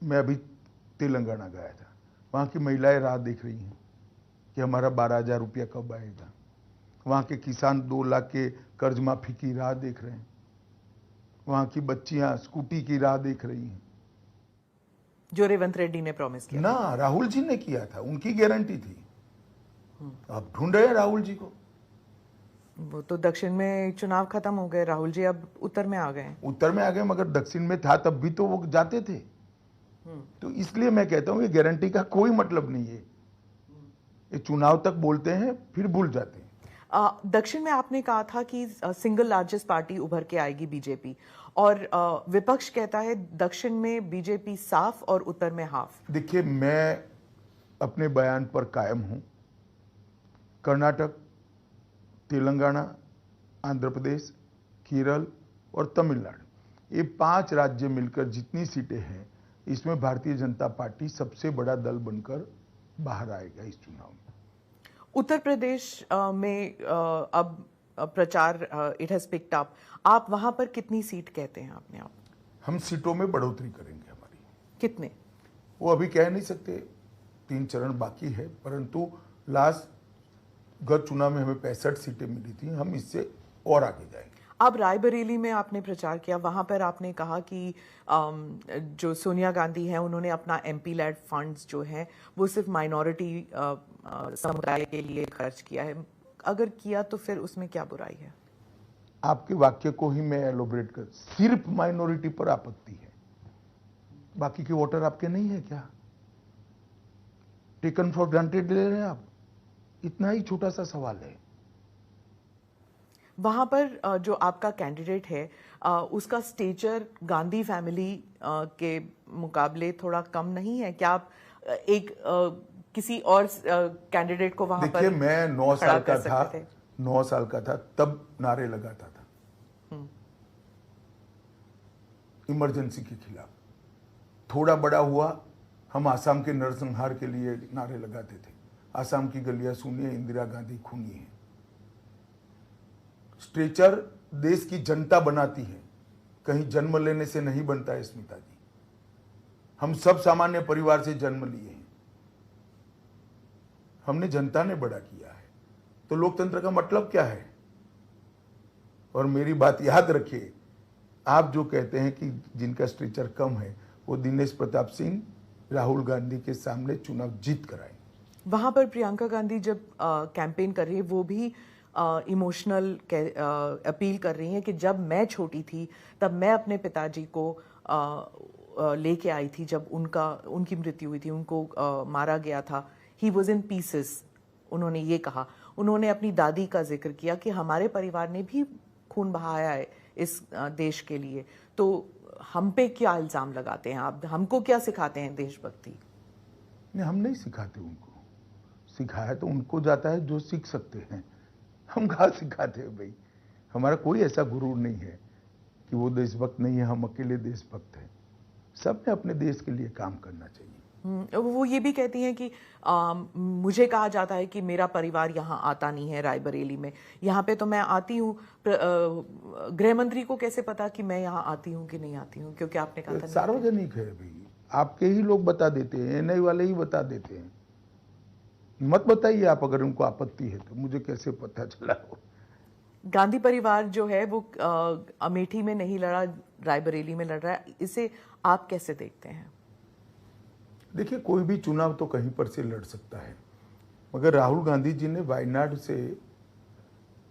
मैं अभी तेलंगाना गया था, वहां की महिलाएं राह देख रही हैं कि हमारा 12,000 रुपया कब आएगा। वहां के किसान 2 लाख के कर्ज माफी की राह देख रहे हैं। वहां की बच्चियां स्कूटी की राह देख रही हैं, जो रेवंत रेड्डी ने प्रॉमिस किया ना राहुल जी ने किया था, उनकी गारंटी थी। अब ढूंढ रहे हैं राहुल जी को। वो तो दक्षिण में चुनाव खत्म हो गए, राहुल जी अब उत्तर में आ गए। उत्तर में आ गए, मगर दक्षिण में था तब भी तो वो जाते थे। तो इसलिए मैं कहता हूं ये गारंटी का कोई मतलब नहीं है। ये चुनाव तक बोलते हैं फिर भूल जाते हैं। दक्षिण में आपने कहा था कि सिंगल लार्जेस्ट पार्टी उभर के आएगी बीजेपी, और विपक्ष कहता है दक्षिण में बीजेपी साफ और उत्तर में हाफ। देखिए, मैं अपने बयान पर कायम हूं। कर्नाटक, तेलंगाना, आंध्र प्रदेश, केरल और तमिलनाडु, ये 5 राज्य मिलकर जितनी सीटें हैं, इसमें भारतीय जनता पार्टी सबसे बड़ा दल बनकर बाहर आएगा इस चुनाव में। उत्तर प्रदेश में अब प्रचार इट हैज पिक्ड अप, आप वहां पर कितनी सीट कहते हैं अपने आप? हम सीटों में बढ़ोतरी करेंगे हमारी। कितने वो अभी कह नहीं सकते, 3 चरण बाकी है, परंतु गत चुनाव में हमें 65 सीटें मिली थी, हम इससे और आगे जाएंगे। अब रायबरेली में आपने प्रचार किया, वहां पर आपने कहा कि जो सोनिया गांधी हैं उन्होंने अपना एमपी लेड फंड्स जो हैं वो सिर्फ माइनॉरिटी समुदाय के लिए खर्च किया है। अगर किया तो फिर उसमें क्या बुराई है? आपके वाक्य को ही मैं एलोबरेट कर, सिर्फ माइनॉरिटी पर आपत्ति है, बाकी के वोटर आपके नहीं है क्या? टेकन फॉर ग्रांटेड ले रहे हैं आप? इतना ही छोटा सा सवाल है। वहां पर जो आपका कैंडिडेट है उसका स्टेचर गांधी फैमिली के मुकाबले थोड़ा कम नहीं है क्या? आप एक किसी और कैंडिडेट को वहां पर, देखिए, मैं 9 साल का था तब नारे लगाता था इमरजेंसी के खिलाफ। थोड़ा बड़ा हुआ, हम आसाम के नरसंहार के लिए नारे लगाते थे। आसाम की गलियां सुनिए, इंदिरा गांधी खूनी है। स्ट्रेचर देश की जनता बनाती है, कहीं जन्म लेने से नहीं बनता है स्मिता जी। हम सब सामान्य परिवार से जन्म लिए हैं, हमने जनता ने बड़ा किया है। तो लोकतंत्र का मतलब क्या है? और मेरी बात याद रखिए, आप जो कहते हैं कि जिनका स्ट्रेचर कम है, वो दिनेश प्रताप सिंह राहुल गांधी के सामने चुनाव जीत कर आए। वहां पर प्रियंका गांधी जब कैंपेन कर रही है, वो भी इमोशनल अपील कर रही हैं कि जब मैं छोटी थी तब मैं अपने पिताजी को लेके आई थी, जब उनकी मृत्यु हुई थी, उनको मारा गया था, ही वॉज इन पीसेस, उन्होंने ये कहा। उन्होंने अपनी दादी का जिक्र किया कि हमारे परिवार ने भी खून बहाया है इस देश के लिए। तो हम पे क्या इल्जाम लगाते हैं आप? हमको क्या सिखाते हैं देशभक्ति? नहीं, हम नहीं सिखाते उनको। सिखाया तो उनको जाता है जो सीख सकते हैं, हम कहाँ सिखाते हैं भाई। हमारा कोई ऐसा गुरूर नहीं है कि वो देशभक्त नहीं है, हम अकेले देशभक्त हैं। सबने अपने देश के लिए काम करना चाहिए। वो ये भी कहती हैं कि मुझे कहा जाता है कि मेरा परिवार यहाँ आता नहीं है रायबरेली में, यहाँ पे तो मैं आती हूँ। गृह मंत्री को कैसे पता कि मैं यहाँ आती हूँ कि नहीं आती हूँ? क्योंकि आपने कहा था सार्वजनिक है भाई, आपके ही लोग बता देते हैं, एनआई वाले ही बता देते हैं। मत बताइए आप, अगर उनको आपत्ति है तो, मुझे कैसे पता चला हो? गांधी परिवार जो है वो अमेठी में नहीं लड़ा, रायबरेली में लड़ रहा है, इसे आप कैसे देखते हैं? देखिए, कोई भी चुनाव तो कहीं पर से लड़ सकता है, मगर राहुल गांधी जी ने वायनाड से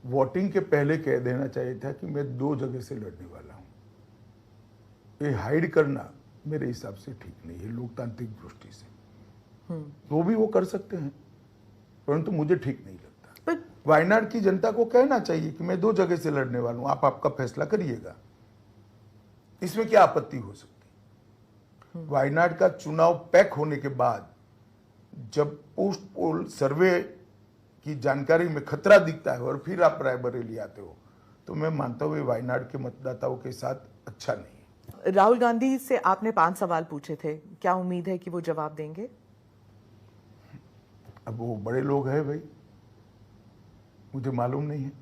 वोटिंग के पहले कह देना चाहिए था कि मैं 2 जगह से लड़ने वाला हूं। ये हाइड करना मेरे हिसाब से ठीक नहीं है लोकतांत्रिक दृष्टि से। वो भी वो कर सकते हैं, परंतु मुझे ठीक नहीं लगता। वायनाड की जनता को कहना चाहिए कि मैं 2 जगह से लड़ने वाला हूं, आप आपका फैसला करिएगा, इसमें क्या आपत्ति हो सकती। वायनाड का चुनाव पैक होने के बाद जब पोस्ट पोल सर्वे की जानकारी में खतरा दिखता है और फिर आप रायबरेली आते हो, तो मैं मानता हूं वायनाड के मतदाताओं के साथ अच्छा नहीं है। राहुल गांधी से आपने 5 सवाल पूछे थे, क्या उम्मीद है कि वो जवाब देंगे? अब वो बड़े लोग हैं भाई, मुझे मालूम नहीं है,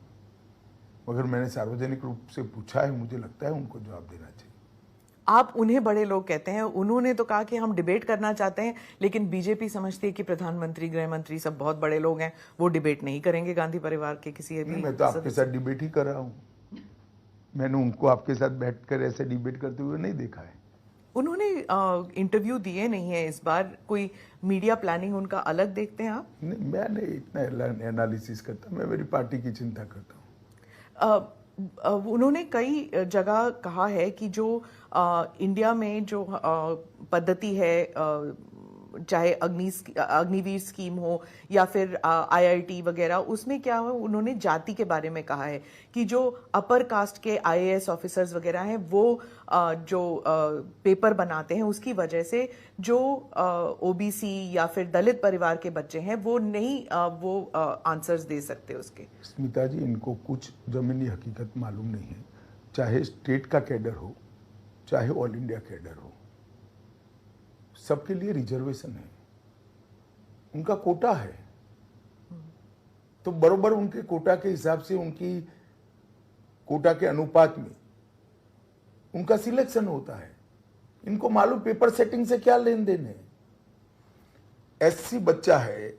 मगर मैंने सार्वजनिक रूप से पूछा है, मुझे लगता है उनको जवाब देना चाहिए। आप उन्हें बड़े लोग कहते हैं, उन्होंने तो कहा कि हम डिबेट करना चाहते हैं, लेकिन बीजेपी समझती है कि प्रधानमंत्री, गृह मंत्री सब बहुत बड़े लोग हैं, वो डिबेट नहीं करेंगे गांधी परिवार के किसी भी। मैं तो आपके साथ डिबेट ही कर रहा हूँ, मैंने उनको आपके साथ बैठकर ऐसे डिबेट करते हुए नहीं देखा है। उन्होंने इंटरव्यू दिए नहीं है इस बार, कोई मीडिया प्लानिंग उनका अलग देखते हैं आप? नहीं, मैं नहीं इतना एनालिसिस करता, मैं मेरी पार्टी की चिंता करता हूँ। उन्होंने कई जगह कहा है कि जो इंडिया में जो पद्धति है, चाहे अग्निवीर स्कीम हो या फिर आईआईटी वगैरह, उसमें क्या हो, उन्होंने जाति के बारे में कहा है कि जो अपर कास्ट के आईएएस ऑफिसर्स वगैरह हैं वो जो पेपर बनाते हैं उसकी वजह से जो ओबीसी या फिर दलित परिवार के बच्चे हैं वो नहीं वो आंसर्स दे सकते उसके। स्मिता जी, इनको कुछ जमीनी हकीकत मालूम नहीं है, चाहे स्टेट का कैडर हो चाहे ऑल इंडिया कैडर हो, सबके लिए रिजर्वेशन है, उनका कोटा है, तो बरोबर उनके कोटा के हिसाब से, उनकी कोटा के अनुपात में उनका सिलेक्शन होता है। इनको मालूम पेपर सेटिंग से क्या लेन देन है। एससी बच्चा है,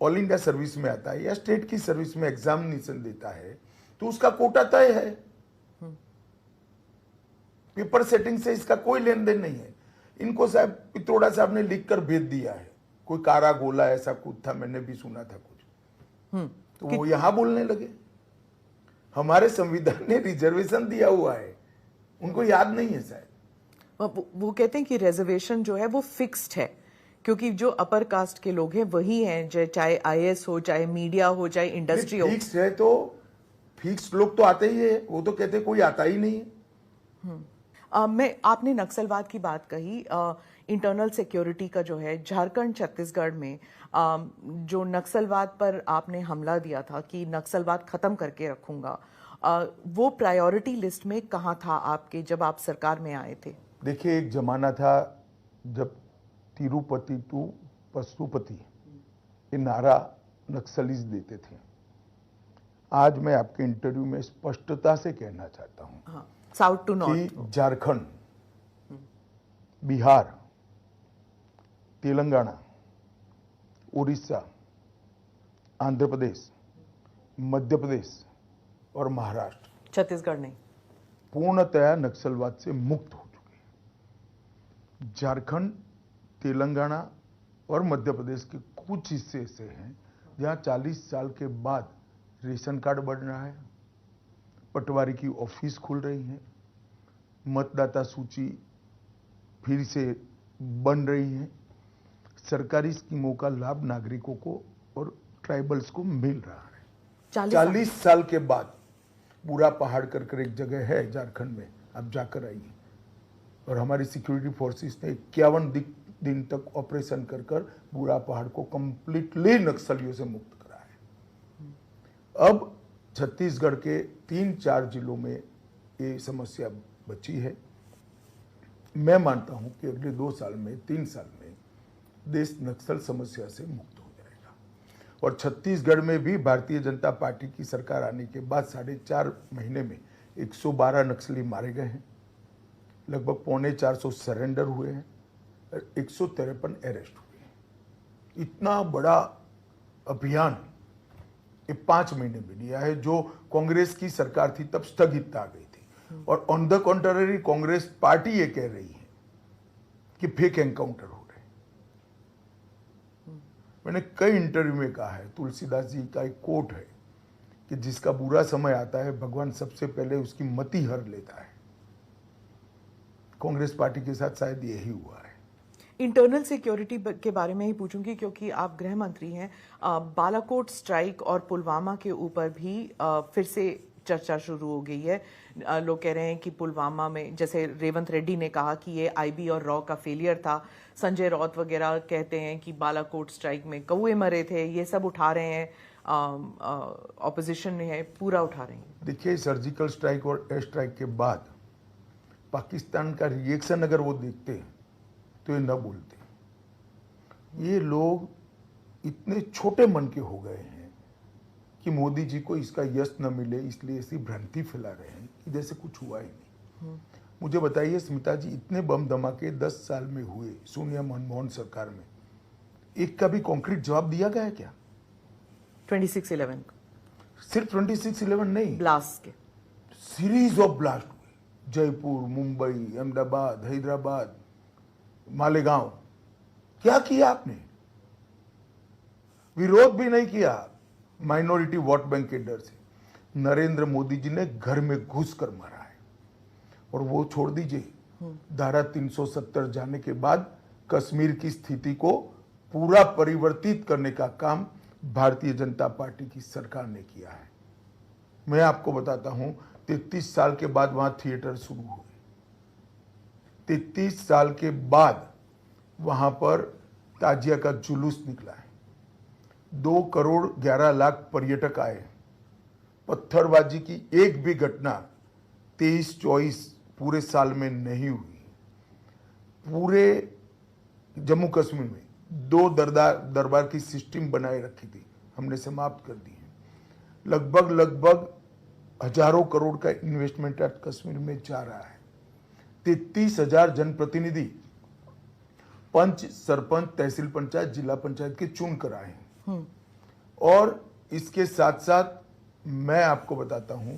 ऑल इंडिया सर्विस में आता है या स्टेट की सर्विस में एग्जामिनेशन देता है, तो उसका कोटा तय है। पेपर सेटिंग से इसका कोई लेन देन नहीं है। इनको साहब पित्रोड़ा साहब ने लिखकर भेज दिया है, कोई कारा गोला ऐसा कुछ था, मैंने भी सुना था कुछ, तो वो यहां बोलने लगे। हमारे संविधान ने रिजर्वेशन दिया हुआ है, उनको याद नहीं है शायद। वो कहते हैं कि रिजर्वेशन जो है वो फिक्स्ड है, क्योंकि जो अपर कास्ट के लोग हैं वही हैं, चाहे आईएएस हो, चाहे मीडिया हो, चाहे इंडस्ट्री हो। फिक्स्ड है तो फिक्स्ड लोग तो आते ही है, वो तो कहते कोई आता ही नहीं है। आपने नक्सलवाद की बात कही, इंटरनल सिक्योरिटी का जो है झारखंड छत्तीसगढ़ में जो नक्सलवाद पर आपने हमला दिया था कि नक्सलवाद खत्म करके रखूंगा, वो प्रायोरिटी लिस्ट में कहाँ था आपके जब आप सरकार में आए थे? देखिए, एक जमाना था जब तिरुपति टू पशुपति ये नारा नक्सलीज देते थे। आज मैं आपके इंटरव्यू में स्पष्टता से कहना चाहता हूं, हाँ, south to north, Jharkhand, Bihar, Telangana, Orissa, Andhra Pradesh, Madhya Pradesh और महाराष्ट्र, छत्तीसगढ़ नहीं, पूर्णतया नक्सलवाद से मुक्त हो चुके हैं। झारखंड, तेलंगाना और मध्य प्रदेश के कुछ हिस्से ऐसे हैं जहां 40 साल के बाद रेशन कार्ड बन रहा है, पटवारी की ऑफिस खुल रही है, मतदाता सूची फिर से बन रही है, सरकारी स्कीमों का लाभ नागरिकों को और ट्राइबल्स को मिल रहा है। 40 साल के बाद पूरा पहाड़ कर एक जगह है झारखंड में, आप जाकर आइए। और हमारी सिक्योरिटी फोर्सेस ने 51 दिन तक ऑपरेशन कर पूरा पहाड़ को कंप्लीटली नक्सलियों से मुक्त करा है। अब छत्तीसगढ़ के 3-4 जिलों में ये समस्या बची है। मैं मानता हूं कि अगले 2 साल में, 3 साल में देश नक्सल समस्या से मुक्त हो जाएगा। और छत्तीसगढ़ में भी भारतीय जनता पार्टी की सरकार आने के बाद 4.5 महीने में 112 नक्सली मारे गए हैं, लगभग 450 सरेंडर हुए हैं, 153 अरेस्ट हुए हैं। इतना बड़ा अभियान ये 5 महीने में लिया है, जो कांग्रेस की सरकार थी तब स्थगित आ गई थी। और on the contrary Congress party ये कह रही है कि फेक एनकाउंटर हो रहे। मैंने कई इंटरव्यू में कहा है, तुलसीदास जी का एक कोट है कि जिसका बुरा समय आता है भगवान सबसे पहले उसकी मति हर लेता है। कांग्रेस पार्टी के साथ शायद यही हुआ है। इंटरनल सिक्योरिटी के बारे में ही पूछूंगी क्योंकि आप गृह मंत्री हैं। बालाकोट स्ट्राइक और पुलवामा के ऊपर भी फिर से चर्चा शुरू हो गई है। लोग कह रहे हैं कि पुलवामा में, जैसे रेवंत रेड्डी ने कहा कि ये आईबी और रॉ का फेलियर था। संजय राउत वगैरह कहते हैं कि बालाकोट स्ट्राइक में कौए मरे थे। ये सब उठा रहे हैं, ऑपोजिशन है पूरा उठा रहे हैं। देखिए, सर्जिकल स्ट्राइक और एयर स्ट्राइक के बाद पाकिस्तान का रिएक्शन अगर वो देखते हैं तो ये न बोलते। ये लोग इतने छोटे मन के हो गए हैं कि मोदी जी को इसका यश न मिले इसलिए ऐसी भ्रांति फैला रहे हैं कि जैसे कुछ हुआ ही नहीं। मुझे बताइए स्मिता जी, इतने बम धमाके 10 साल में हुए सोनिया मनमोहन सरकार में, एक का भी कॉन्क्रीट जवाब दिया गया है क्या? 26/11 सिर्फ 26/11 नहीं, ब्लास्ट के सीरीज ऑफ ब्लास्ट हुए। जयपुर, मुंबई, अहमदाबाद, हैदराबाद, मालेगांव। क्या किया आपने? विरोध भी नहीं किया, माइनॉरिटी वोट बैंक के डर से। नरेंद्र मोदी जी ने घर में घुसकर मारा है। और वो छोड़ दीजिए, धारा 370 जाने के बाद कश्मीर की स्थिति को पूरा परिवर्तित करने का काम भारतीय जनता पार्टी की सरकार ने किया है। मैं आपको बताता हूं, 33 साल के बाद वहां थिएटर शुरू हुए। 33 साल के बाद वहां पर ताजिया का जुलूस निकला है। 2 करोड़ 11 लाख पर्यटक आए। पत्थरबाजी की एक भी घटना 23-24 पूरे साल में नहीं हुई। पूरे जम्मू कश्मीर में 2 दरबार की सिस्टम बनाए रखी थी, हमने समाप्त कर दी है। लगभग हजारों करोड़ का इन्वेस्टमेंट आज कश्मीर में जा रहा है। 33,000 जनप्रतिनिधि पंच, सरपंच, तहसील पंचायत, जिला पंचायत के चुन कर आए हैं। और इसके साथ साथ मैं आपको बताता हूं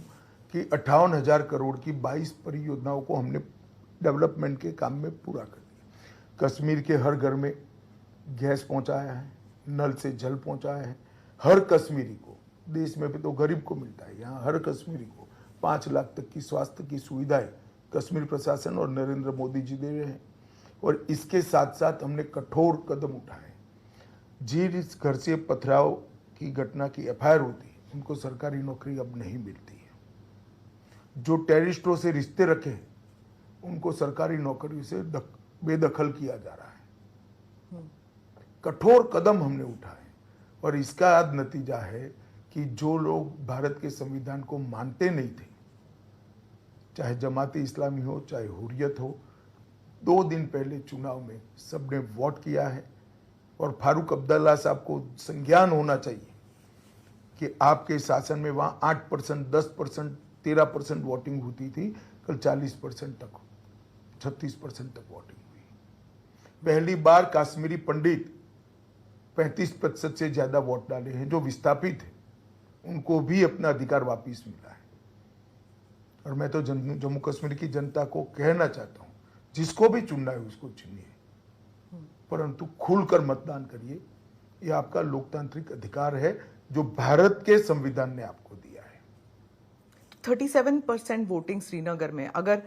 कि 58,000 करोड़ की 22 परियोजनाओं को हमने डेवलपमेंट के काम में पूरा कर दिया। कश्मीर के हर घर में गैस पहुंचाया है, नल से जल पहुंचाया है। हर कश्मीरी को, देश में भी तो गरीब को मिलता है, यहाँ हर कश्मीरी को 5 लाख तक की स्वास्थ्य की सुविधाएं कश्मीर प्रशासन और नरेंद्र मोदी जी दे रहे हैं। और इसके साथ साथ हमने कठोर कदम उठाए। जिस घर से पथराव की घटना की एफआईआर होती है, उनको सरकारी नौकरी अब नहीं मिलती है। जो टेररिस्टों से रिश्ते रखे उनको सरकारी नौकरी से बेदखल किया जा रहा है। कठोर कदम हमने उठाए और इसका आज नतीजा है कि जो लोग भारत के संविधान को मानते नहीं थे, चाहे जमाती इस्लामी हो, चाहे हुर्रियत हो, 2 दिन पहले चुनाव में सबने वोट किया है। और फारूक अब्दुल्ला साहब को संज्ञान होना चाहिए कि आपके शासन में वहां 8%, 10%, 13% वोटिंग होती थी, कल 40% तक, 36% तक वोटिंग हुई। पहली बार काश्मीरी पंडित 35% से ज्यादा वोट डाले हैं। जो विस्थापित है उनको भी अपना अधिकार वापिस मिला है। और मैं तो जम्मू कश्मीर की जनता को कहना चाहता हूं, जिसको भी चुनना है उसको चुनिए, परंतु खुलकर मतदान करिए। यह आपका लोकतांत्रिक अधिकार है जो भारत के संविधान ने आपको दिया है। 37% वोटिंग श्रीनगर में, अगर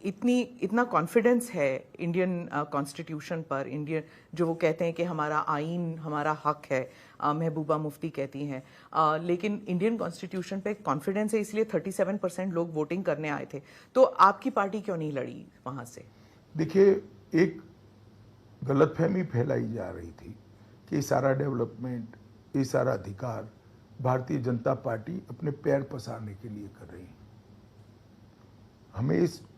इतना कॉन्फिडेंस है इंडियन कॉन्स्टिट्यूशन पर, इंडियन जो वो कहते हैं कि हमारा आइन हमारा हक है, महबूबा मुफ्ती कहती हैं, लेकिन इंडियन कॉन्स्टिट्यूशन पे कॉन्फिडेंस है, इसलिए 37% लोग वोटिंग करने आए थे। तो आपकी पार्टी क्यों नहीं लड़ी वहां से? देखिए, एक गलतफहमी फैलाई जा रही थी कि सारा डेवलपमेंट, ये सारा अधिकार भारतीय जनता पार्टी अपने पैर पसारने के लिए कर रही है।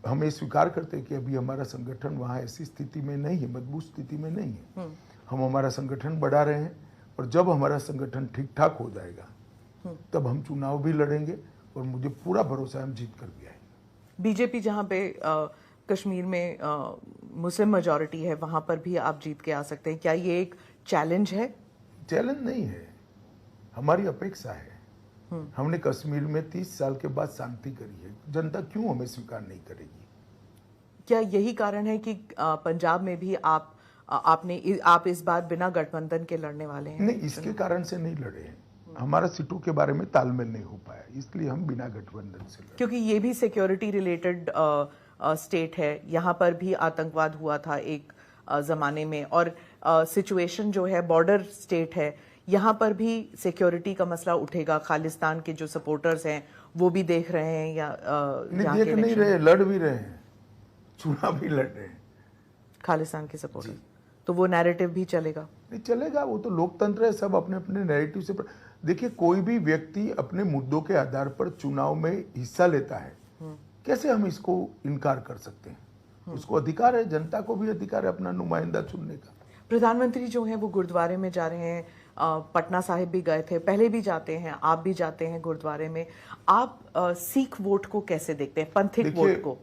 हमें स्वीकार करते हैं कि अभी हमारा संगठन वहां ऐसी स्थिति में नहीं है, मजबूत स्थिति में नहीं है। हम हमारा संगठन बढ़ा रहे हैं और जब हमारा संगठन ठीक ठाक हो जाएगा तब हम चुनाव भी लड़ेंगे और मुझे पूरा भरोसा है हम जीत कर भी आएंगे। बीजेपी जहां पे कश्मीर में मुस्लिम मेजॉरिटी है, वहां पर भी आप जीत के आ सकते हैं। क्या ये एक चैलेंज है? चैलेंज नहीं है, हमारी अपेक्षा है। हमने कश्मीर में 30 साल के बाद शांति करी है, जनता क्यों हमें स्वीकार नहीं करेगी? क्या यही कारण है कि पंजाब में भी आप इस बार बिना गठबंधन के लड़ने वाले हैं? नहीं, इसके कारण से नहीं लड़े हैं। हमारा सीटों के बारे में तालमेल नहीं हो पाया, इसलिए हम बिना गठबंधन से लड़े। क्योंकि ये भी सिक्योरिटी रिलेटेड स्टेट है, यहाँ पर भी आतंकवाद हुआ था, एक ज़माने में, और सिचुएशन जो है बॉर्डर स्टेट है, यहाँ पर भी सिक्योरिटी का मसला उठेगा। खालिस्तान के जो सपोर्टर्स हैं वो भी देख रहे हैं या नहीं देख नहीं रहे, लड़ भी रहे हैं, चुनाव भी लड़ रहे हैं खालिस्तान के सपोर्टर्स, तो वो नैरेटिव भी चलेगा? नहीं चलेगा, वो तो लोकतंत्र है, सब अपने अपने नैरेटिव से। देखिए कोई भी व्यक्ति अपने मुद्दों के आधार पर चुनाव में हिस्सा लेता है, कैसे हम इसको इनकार कर सकते हैं? उसको अधिकार है, जनता को भी अधिकार है अपना नुमाइंदा चुनने का। प्रधानमंत्री जो हैं वो गुरुद्वारे में जा रहे हैं, पटना साहिब भी गए थे, पहले भी जाते हैं, आप भी जाते हैं गुरुद्वारे में। आप सिख वोट को कैसे देखते हैं, पंथिक वोट को?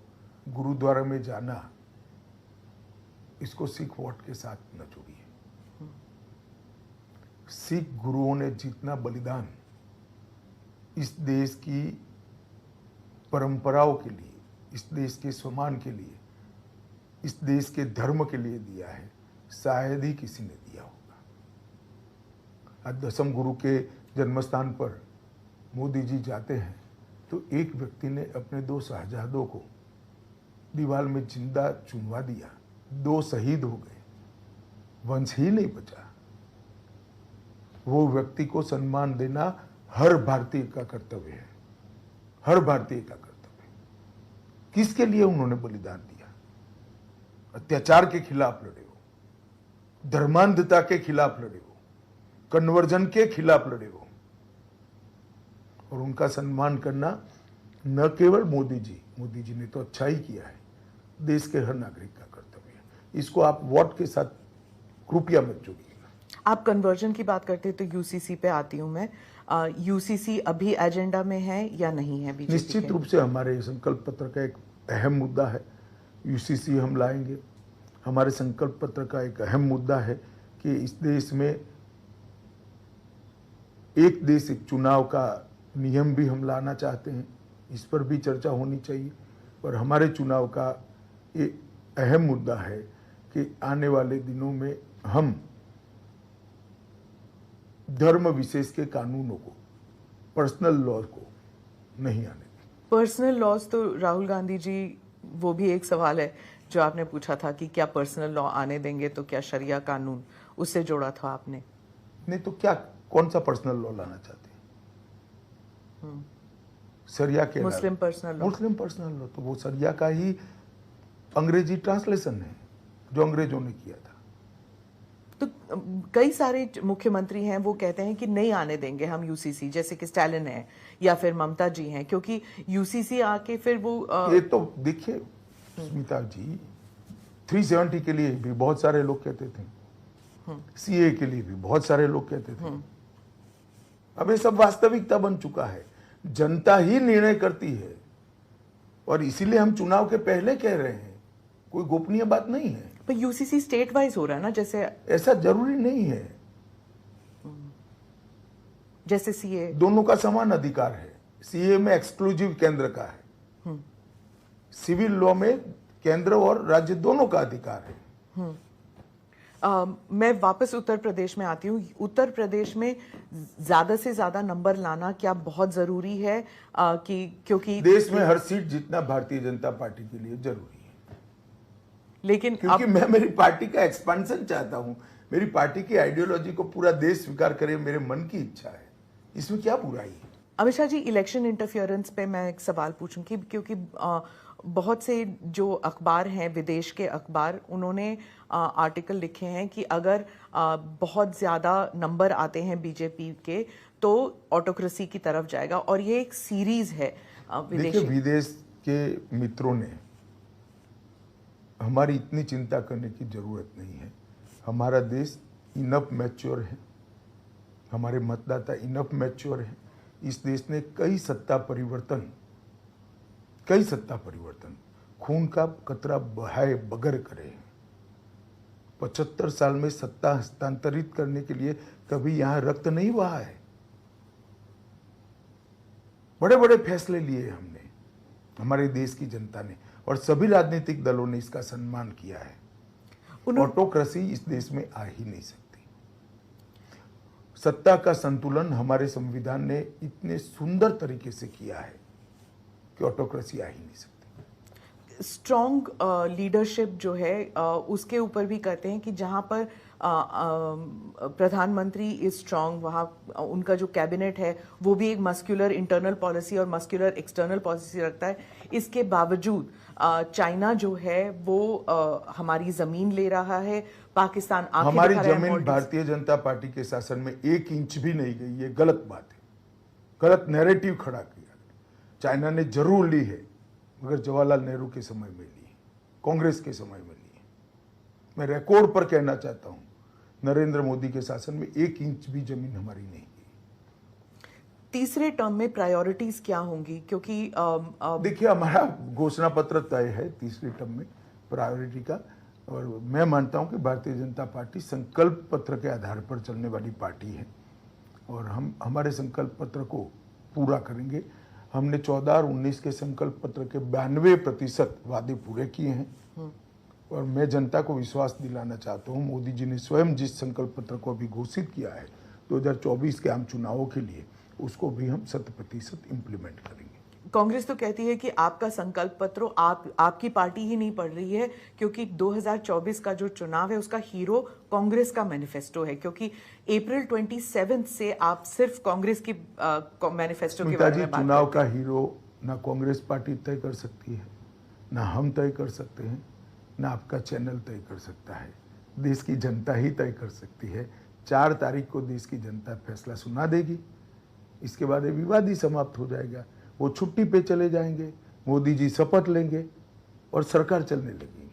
गुरुद्वारा में जाना, इसको सिख वोट के साथ न जोड़िए। सिख गुरुओं ने जितना बलिदान इस देश की परंपराओं के लिए, इस देश के सम्मान के लिए, इस देश के धर्म के लिए दिया है, शायद ही किसी ने दिया होगा। आज 10वें गुरु के जन्मस्थान पर मोदी जी जाते हैं तो एक व्यक्ति ने अपने 2 शहजादों को दीवार में जिंदा चुनवा दिया, 2 शहीद हो गए, वंश ही नहीं बचा। वो व्यक्ति को सम्मान देना हर भारतीय का कर्तव्य है, हर भारतीय का कर्तव्य। किसके लिए उन्होंने बलिदान दिया? अत्याचार के खिलाफ लड़े हो, धर्मांधता के खिलाफ लड़े हो, कन्वर्जन के खिलाफ लड़े हो, और उनका सम्मान करना न केवल मोदी जी ने तो अच्छा ही किया है, देश के हर नागरिक का कर्तव्य है। इसको आप वोट के साथ कृपया मत जोड़िएगा। आप कन्वर्जन की बात करते हैं तो यूसीसी पे आती हूं मैं। यूसीसी अभी एजेंडा में है या नहीं है बीजेपी? निश्चित रूप से हमारे संकल्प पत्र का एक अहम मुद्दा है, यूसीसी हम लाएंगे। हमारे संकल्प पत्र का एक अहम मुद्दा है कि इस देश में एक देश एक चुनाव का नियम भी हम लाना चाहते हैं, इस पर भी चर्चा होनी चाहिए। और हमारे चुनाव का एक अहम मुद्दा है कि आने वाले दिनों में हम धर्म विशेष के कानूनों को, पर्सनल लॉ को नहीं आने दें। पर्सनल लॉज तो राहुल गांधी जी, वो भी एक सवाल है जो आपने पूछा था कि क्या पर्सनल लॉ आने देंगे, तो क्या शरिया कानून, उससे जोड़ा था आपने? नहीं तो क्या, कौन सा पर्सनल लॉ लाना चाहते हैं? शरिया के मुस्लिम पर्सनल लॉ। मुस्लिम पर्सनल लॉ तो वो शरिया का ही अंग्रेजी ट्रांसलेशन है जो अंग्रेजों ने किया था। तो कई सारे मुख्यमंत्री हैं वो कहते हैं कि नहीं आने देंगे हम यूसीसी, जैसे कि स्टालिन है या फिर ममता जी हैं, क्योंकि यूसीसी आके फिर वो ये तो देखिए स्मिता जी, 370 के लिए भी बहुत सारे लोग कहते थे, सीए के लिए भी बहुत सारे लोग कहते थे। अब ये सब वास्तविकता बन चुका है, जनता ही निर्णय करती है, और इसीलिए हम चुनाव के पहले कह रहे हैं, कोई गोपनीय बात नहीं है। पर यूसीसी स्टेट वाइज हो रहा है ना, जैसे ऐसा जरूरी नहीं है, जैसे सीए। दोनों का समान अधिकार है। सीए में एक्सक्लूसिव केंद्र का है, सिविल लॉ में केंद्र और राज्य दोनों का अधिकार है। मैं वापस उत्तर प्रदेश में आती हूँ। उत्तर प्रदेश में ज्यादा से ज्यादा नंबर लाना क्या बहुत जरूरी है? क्योंकि देश में हर सीट जितना भारतीय जनता पार्टी के लिए जरूरी है, लेकिन क्योंकि मैं मेरी पार्टी का एक्सपेंशन चाहता हूं, मेरी पार्टी की आइडियोलॉजी को पूरा देश स्वीकार करे, मेरे मन की इच्छा है, इसमें क्या बुराई है? अमित शाह जी, इलेक्शन इंटरफेरेंस पे मैं एक सवाल पूछूंगी, क्योंकि बहुत से जो अखबार हैं, विदेश के अखबार, उन्होंने आर्टिकल लिखे हैं कि अगर बहुत ज़्यादा नंबर आते हैं बीजेपी के तो ऑटोक्रेसी की तरफ जाएगा, और ये एक सीरीज है देखिए, विदेश के मित्रों ने हमारी इतनी चिंता करने की जरूरत नहीं है। हमारा देश इनफ मैच्योर है, हमारे मतदाता इनफ मैच्योर है। इस देश ने कई सत्ता परिवर्तन, खून का कतरा बहाए बगैर करे। 75 साल में सत्ता हस्तांतरित करने के लिए कभी यहां रक्त नहीं बहा है। बड़े बड़े फैसले लिए हमने, हमारे देश की जनता ने, और सभी राजनीतिक दलों ने इसका सम्मान किया है। ऑटोक्रेसी इस देश में आ ही नहीं सकती। सत्ता का संतुलन हमारे संविधान ने इतने सुंदर तरीके से किया है कि ऑटोक्रेसी आ ही नहीं सकती। स्ट्रॉन्ग लीडरशिप जो है उसके ऊपर भी कहते हैं कि जहां पर प्रधानमंत्री इज स्ट्रॉन्ग, वहाँ उनका जो कैबिनेट है वो भी एक मस्कुलर इंटरनल पॉलिसी और मस्कुलर एक्सटर्नल पॉलिसी रखता है। इसके बावजूद चाइना जो है वो हमारी जमीन ले रहा है, पाकिस्तान आंखें हमारी दिखा रहा है जमीन मॉलडीव्स। भारतीय जनता पार्टी के शासन में 1 इंच भी नहीं गई, ये गलत बात है, गलत नैरेटिव खड़ा किया। चाइना ने जरूर ली है, मगर जवाहरलाल नेहरू के समय में ली है, कांग्रेस के समय में ली है। मैं रिकॉर्ड पर कहना चाहता हूं, नरेंद्र मोदी के शासन में 1 इंच भी जमीन हमारी नहीं गई। तीसरे टर्म में प्रायोरिटीज क्या होंगी? क्योंकि देखिए, हमारा घोषणा पत्र तय है तीसरे टर्म में प्रायोरिटी का, और मैं मानता हूं कि भारतीय जनता पार्टी संकल्प पत्र के आधार पर चलने वाली पार्टी है और हम हमारे संकल्प पत्र को पूरा करेंगे। हमने 14 और 19 के संकल्प पत्र के 92% वादे पूरे किए हैं और मैं जनता को विश्वास दिलाना चाहता हूं, मोदी जी ने स्वयं जिस संकल्प पत्र को अभी घोषित किया है 2024 के आम चुनावों के लिए, उसको भी हम 100% इम्प्लीमेंट करेंगे। कांग्रेस तो कहती है कि आपका संकल्प पत्र आपकी पार्टी ही नहीं पढ़ रही है, क्योंकि 2024 का जो चुनाव है उसका हीरो कांग्रेस का मैनिफेस्टो है, क्योंकि अप्रैल 27 से आप सिर्फ कांग्रेस की मैनिफेस्टो के बारे में बात चुनाव का हीरो ना कांग्रेस पार्टी तय कर सकती है, ना हम तय कर सकते हैं, ना आपका चैनल तय कर सकता है, देश की जनता ही तय कर सकती है। 4 तारीख को देश की जनता फैसला सुना देगी, इसके बाद ये विवाद ही समाप्त हो जाएगा। वो छुट्टी पे चले जाएंगे, मोदी जी शपथ लेंगे और सरकार चलने लगी।